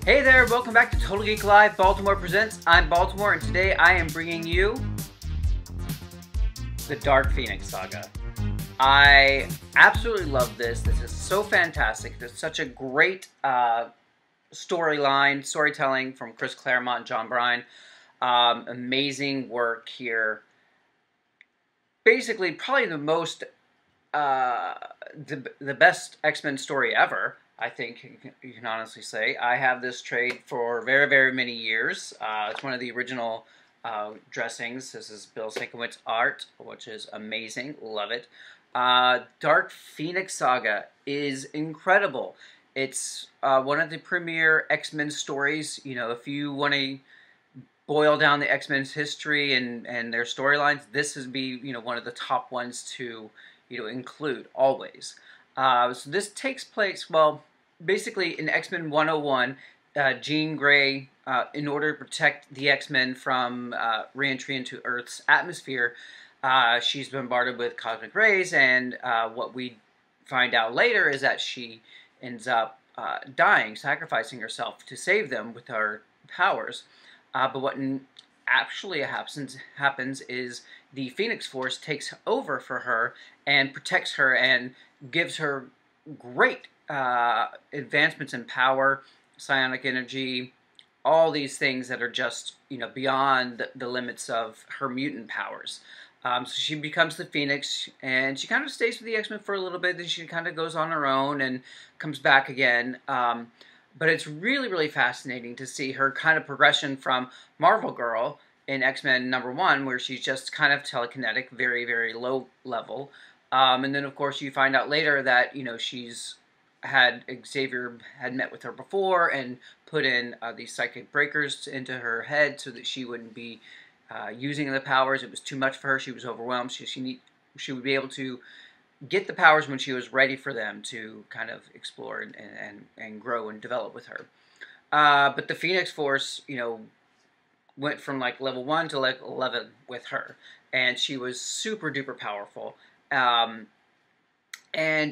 Hey there, welcome back to Total Geek Live Baltimore Presents. I'm Baltimore, and today I am bringing you the Dark Phoenix Saga. I absolutely love this. This is so fantastic. There's such a great storytelling from Chris Claremont and John Bryan. Amazing work here. Basically, probably the most, the best X-Men story ever. I think you can honestly say. I have this trade for very, very many years. It's one of the original dressings. This is Bill Sienkiewicz's art, which is amazing. Love it. Dark Phoenix Saga is incredible. It's one of the premier X-Men stories. You know, if you want to boil down the X-Men's history and their storylines, this would be, you know, one of the top ones to, you know, include always. So this takes place, well, basically in X-Men 101, Jean Grey, in order to protect the X-Men from re-entry into Earth's atmosphere, she's bombarded with cosmic rays, and what we find out later is that she ends up dying, sacrificing herself to save them with her powers. But what actually happens is the Phoenix Force takes over for her and protects her and gives her great advancements in power, psionic energy, all these things that are just, you know, beyond the limits of her mutant powers. So she becomes the Phoenix, and she kind of stays with the X-Men for a little bit, then she kind of goes on her own and comes back again. But it's really, really fascinating to see her kind of progression from Marvel Girl in X-Men #1, where she's just kind of telekinetic, very, very low level. And then, of course, you find out later that, you know, Xavier had met with her before and put in these psychic breakers into her head so that she wouldn't be using the powers. It was too much for her. She was overwhelmed. She would be able to get the powers when she was ready for them to kind of explore and grow and develop with her. But the Phoenix Force, you know, went from like level 1 to like 11 with her, and she was super duper powerful. And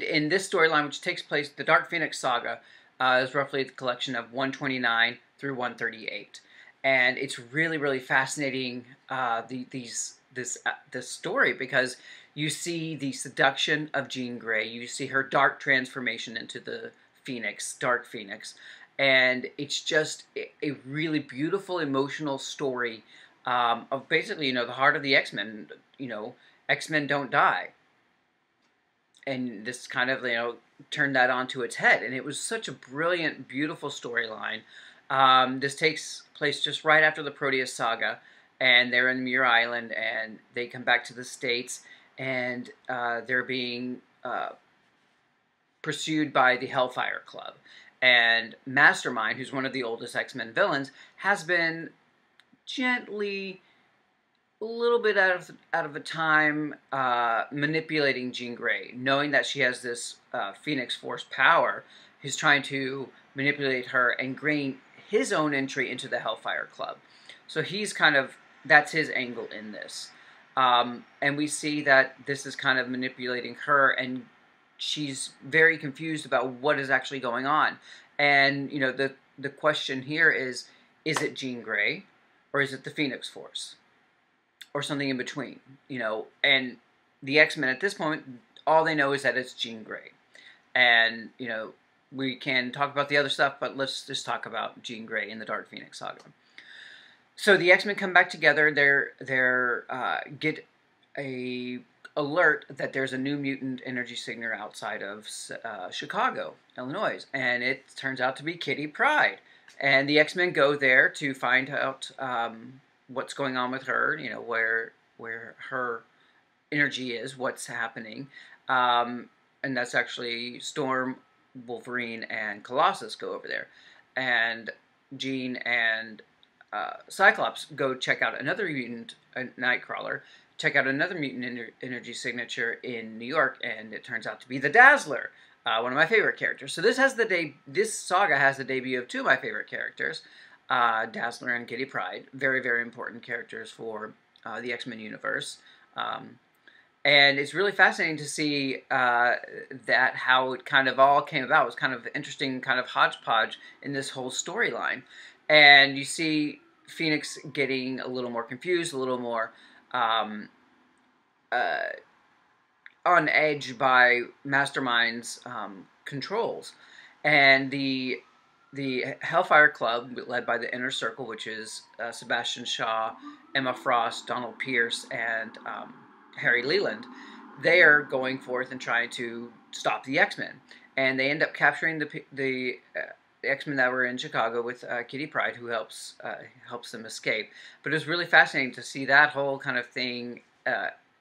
in this storyline, which takes place, the Dark Phoenix Saga, is roughly the collection of 129 through 138, and it's really, really fascinating. This story, because you see the seduction of Jean Grey, you see her dark transformation into the Phoenix, Dark Phoenix, and it's just a really beautiful, emotional story of basically, you know, the heart of the X-Men. You know, X-Men don't die. And this kind of, you know, turned that onto its head. And it was such a brilliant, beautiful storyline. This takes place just right after the Proteus Saga, and they're in Muir Island, and they come back to the States, and they're being pursued by the Hellfire Club. And Mastermind, who's one of the oldest X-Men villains, has been gently, a little bit out of a time, manipulating Jean Grey, knowing that she has this Phoenix Force power. He's trying to manipulate her and gain his own entry into the Hellfire Club. So he's kind of, that's his angle in this. And we see that this is kind of manipulating her, and she's very confused about what is actually going on. And, you know, the question here is it Jean Grey, or is it the Phoenix Force? Or something in between, you know? And the X-Men at this point, all they know is that it's Jean Grey. And, you know, we can talk about the other stuff, but let's just talk about Jean Grey in the Dark Phoenix Saga. So the X-Men come back together. They get a alert that there's a new mutant energy signature outside of Chicago, Illinois, and it turns out to be Kitty Pryde. And the X-Men go there to find out what's going on with her. You know, where her energy is, what's happening, and that's actually Storm, Wolverine, and Colossus go over there, and Jean and Cyclops go check out another mutant, Nightcrawler, check out another mutant energy signature in New York, and it turns out to be the Dazzler, one of my favorite characters. So this saga has the debut of two of my favorite characters, Dazzler and Kitty Pryde, very, very important characters for the X-Men universe. And it's really fascinating to see that how it kind of all came about. It was kind of interesting, kind of hodgepodge in this whole storyline. And you see Phoenix getting a little more confused, a little more um, uh, on edge by Mastermind's controls, and the Hellfire Club, led by the Inner Circle, which is Sebastian Shaw, Emma Frost, Donald Pierce, and Harry Leland. They are going forth and trying to stop the X-Men, and they end up capturing the X-Men that were in Chicago with Kitty Pryde, who helps them escape. But it was really fascinating to see that whole kind of thing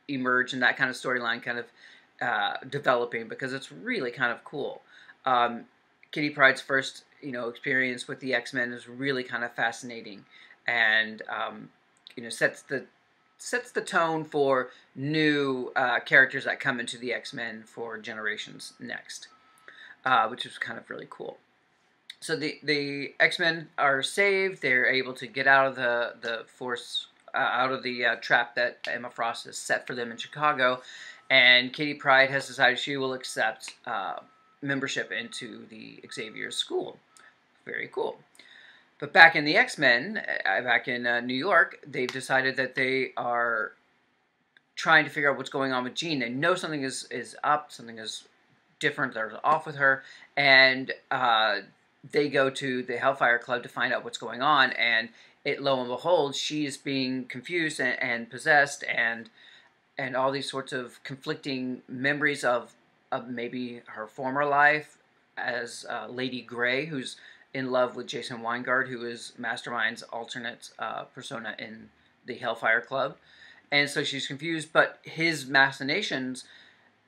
emerge and that kind of storyline kind of developing, because it's really kind of cool. Kitty Pryde's first, experience with the X-Men is really kind of fascinating, and sets the tone for new characters that come into the X-Men for generations next, which is kind of really cool. So the X-Men are saved. They're able to get out of the force, out of the trap that Emma Frost has set for them in Chicago, and Kitty Pryde has decided she will accept membership into the Xavier School. Very cool. But back in the X-Men, back in New York, they've decided that they are trying to figure out what's going on with Jean. They know something is up, something is different, they're off with her, and they go to the Hellfire Club to find out what's going on, and lo and behold, she is being confused and possessed, and all these sorts of conflicting memories of maybe her former life as Lady Grey, who's in love with Jason Weingard, who is Mastermind's alternate persona in the Hellfire Club. And so she's confused, but his machinations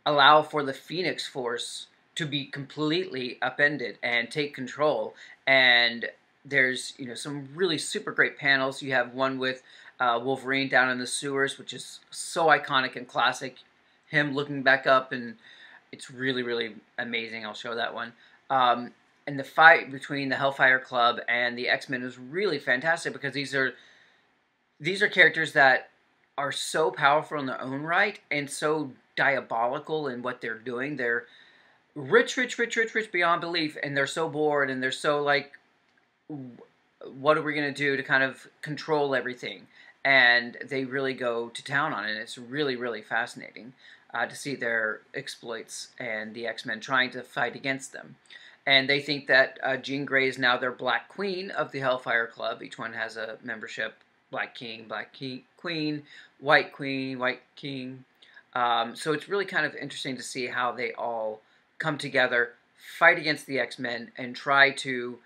allow for the Phoenix Force to be completely upended and take control. And there's some really super great panels. You have one with Wolverine down in the sewers, which is so iconic and classic. Him looking back up, and it's really, really amazing. I'll show that one. And the fight between the Hellfire Club and the X-Men is really fantastic, because these are characters that are so powerful in their own right and so diabolical in what they're doing. They're rich beyond belief, and they're so bored, and they're so like, what are we going to do to kind of control everything? And they really go to town on it. It's really, really fascinating to see their exploits and the X-Men trying to fight against them. And they think that Jean Grey is now their Black Queen of the Hellfire Club. Each one has a membership: Black King, Queen, White King. So it's really kind of interesting to see how they all come together, fight against the X-Men, and try to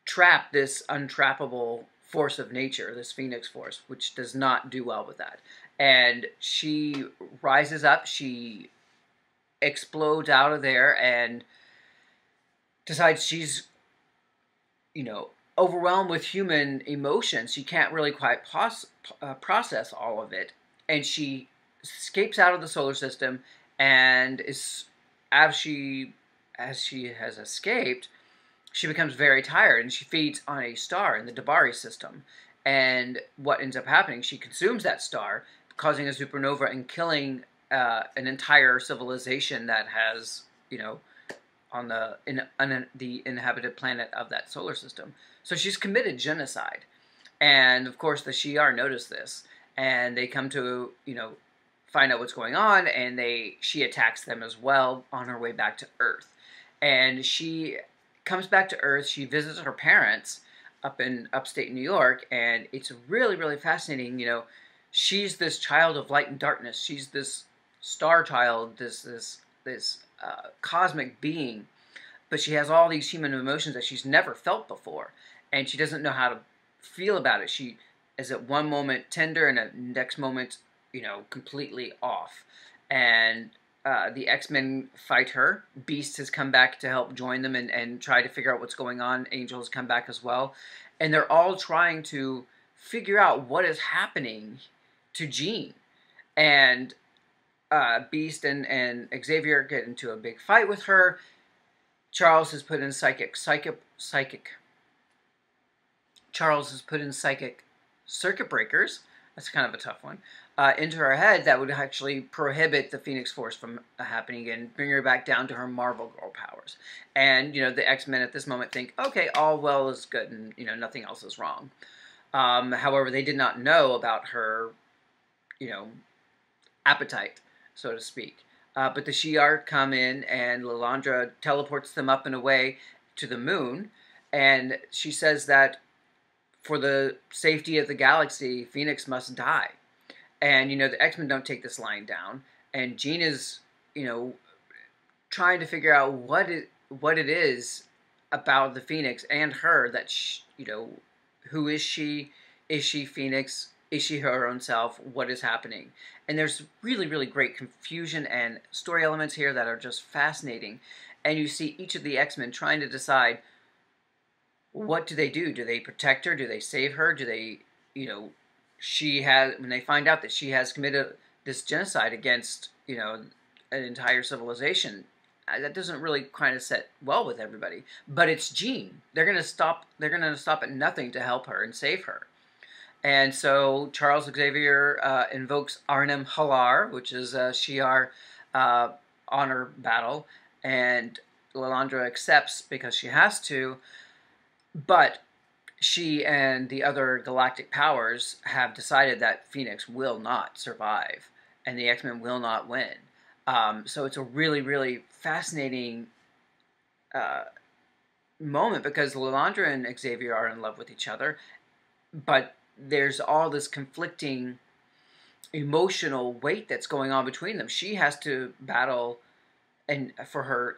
trap this untrappable force of nature, this Phoenix Force, which does not do well with that. And she rises up, she explodes out of there, and decides she's, overwhelmed with human emotions. She can't really quite process all of it, and she escapes out of the solar system, and as she has escaped, she becomes very tired, and she feeds on a star in the Dabari system. And what ends up happening, she consumes that star, causing a supernova and killing an entire civilization that has, on the inhabited planet of that solar system. So she's committed genocide. And of course the Shi'ar notice this, and they come to, find out what's going on, and she attacks them as well on her way back to Earth. And she comes back to Earth, she visits her parents up in upstate New York, and it's really, really fascinating. She's this child of light and darkness. She's this star child, this cosmic being, but she has all these human emotions that she's never felt before, and she doesn't know how to feel about it. She is at one moment tender, and at the next moment, completely off. And the X-Men fight her. Beast has come back to help join them and try to figure out what's going on. Angel has come back as well. And they're all trying to figure out what is happening to Jean. And Beast and Xavier get into a big fight with her. Charles has put in Charles has put in psychic circuit breakers. That's kind of a tough one. into her head that would actually prohibit the Phoenix Force from happening again, bring her back down to her Marvel Girl powers. And, the X-Men at this moment think, okay, all well is good, and, nothing else is wrong. However, they did not know about her, appetite, so to speak. But the Shi'ar come in, and Lilandra teleports them up and away to the moon, and she says that for the safety of the galaxy, Phoenix must die. And, the X-Men don't take this line down. And Jean is, trying to figure out what it is about the Phoenix and her that, who is she? Is she Phoenix? Is she her own self? What is happening? And there's really, really great confusion and story elements here that are just fascinating. And you see each of the X-Men trying to decide, what do they do? Do they protect her? Do they save her? Do they, when they find out that she has committed this genocide against, an entire civilization, that doesn't really kind of set well with everybody. But it's Jean. They're gonna stop at nothing to help her and save her. And so Charles Xavier invokes Arnhem Halar, which is a Shi'ar honor battle, and Lilandra accepts because she has to. But she and the other galactic powers have decided that Phoenix will not survive, and the X-Men will not win. So it's a really, really fascinating moment, because Lilandra and Xavier are in love with each other, but there's all this conflicting emotional weight that's going on between them. She has to battle for her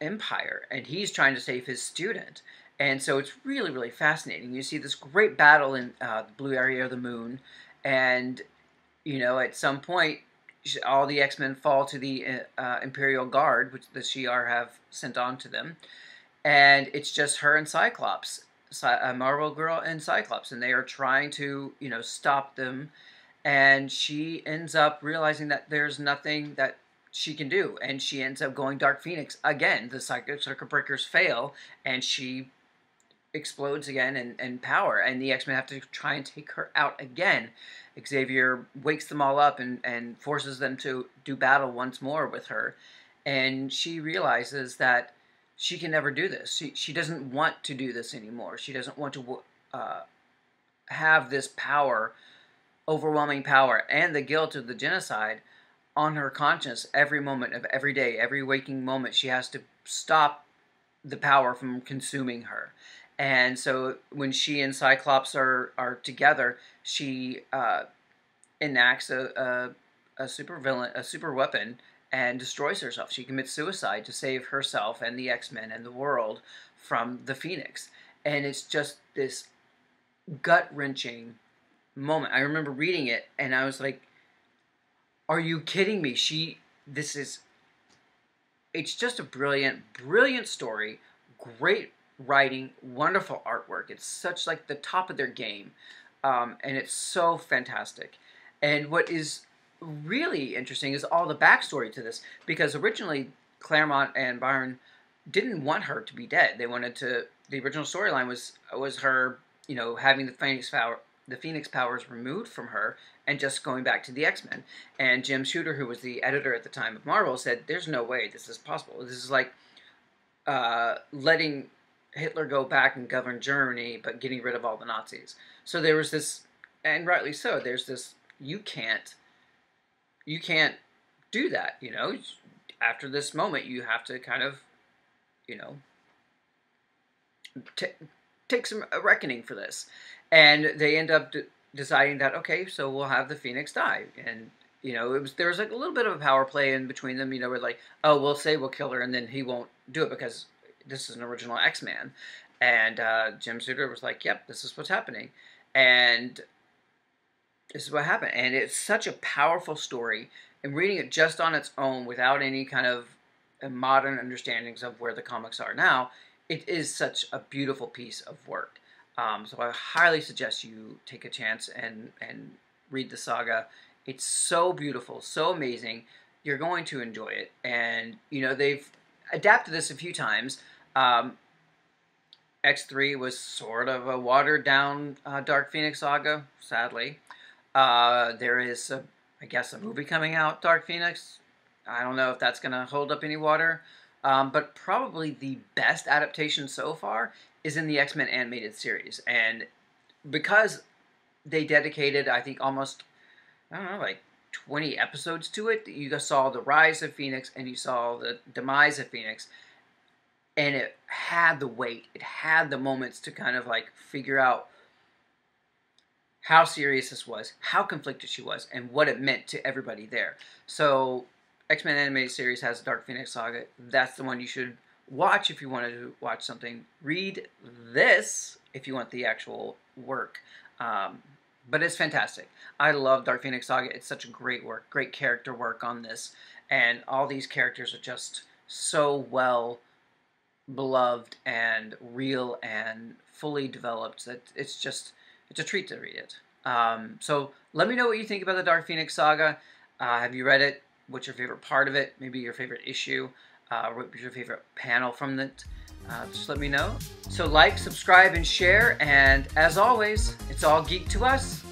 empire, and he's trying to save his student. And so it's really, really fascinating. You see this great battle in the blue area of the moon, and, at some point, all the X-Men fall to the Imperial Guard, which the Shi'ar have sent on to them, and it's just her and Cyclops, Marvel Girl and Cyclops, and they are trying to, stop them, and she ends up realizing that there's nothing that she can do, and she ends up going Dark Phoenix again. The circuit breakers fail, and she explodes again in power, and the X-Men have to try and take her out again. Xavier wakes them all up and forces them to do battle once more with her, and she realizes that she can never do this. She doesn't want to do this anymore. She doesn't want to have this power, overwhelming power, and the guilt of the genocide on her conscience every moment of every day, every waking moment. She has to stop the power from consuming her. And so when she and Cyclops are together, she enacts a super weapon, and destroys herself. She commits suicide to save herself and the X-Men and the world from the Phoenix. And it's just this gut-wrenching moment. I remember reading it, and I was like, are you kidding me? It's just a brilliant, brilliant story, great writing, wonderful artwork. It's such like the top of their game, and it's so fantastic. And what is really interesting is all the backstory to this, because originally Claremont and Byrne didn't want her to be dead. They wanted to. The original storyline was her, having the Phoenix powers removed from her and just going back to the X-Men. And Jim Shooter, who was the editor at the time of Marvel, said, "There's no way this is possible. This is like letting Hitler go back and govern Germany, but getting rid of all the Nazis." So there was this, and rightly so. There's this. You can't do that. After this moment, you have to kind of, take some reckoning for this. And they end up deciding that, okay, so we'll have the Phoenix die. And, there was like a little bit of a power play in between them, we're like, oh, we'll say we'll kill her, and then he won't do it because this is an original X-Man. And Jim Shooter was like, yep, this is what's happening. And this is what happened. And it's such a powerful story. And reading it just on its own without any kind of modern understandings of where the comics are now, it is such a beautiful piece of work. So I highly suggest you take a chance and read the saga. It's so beautiful, so amazing. You're going to enjoy it. And, they've adapted this a few times. X3 was sort of a watered-down Dark Phoenix Saga, sadly. There is I guess, a movie coming out, Dark Phoenix. I don't know if that's going to hold up any water. But probably the best adaptation so far is in the X-Men animated series. And because they dedicated, I think, almost, I don't know, like 20 episodes to it, you saw the rise of Phoenix and you saw the demise of Phoenix. And it had the weight. It had the moments to kind of like figure out how serious this was, how conflicted she was, and what it meant to everybody there. So, X-Men Animated Series has Dark Phoenix Saga. That's the one you should watch if you wanted to watch something. Read this if you want the actual work. But it's fantastic. I love Dark Phoenix Saga. It's such a great work, great character work on this. And all these characters are just so well beloved and real and fully developed that it's a treat to read it. So let me know what you think about the Dark Phoenix Saga. Have you read it? What's your favorite part of it? Maybe your favorite issue? What's your favorite panel from it? Just let me know. So like, subscribe, and share. And as always, it's all geek to us.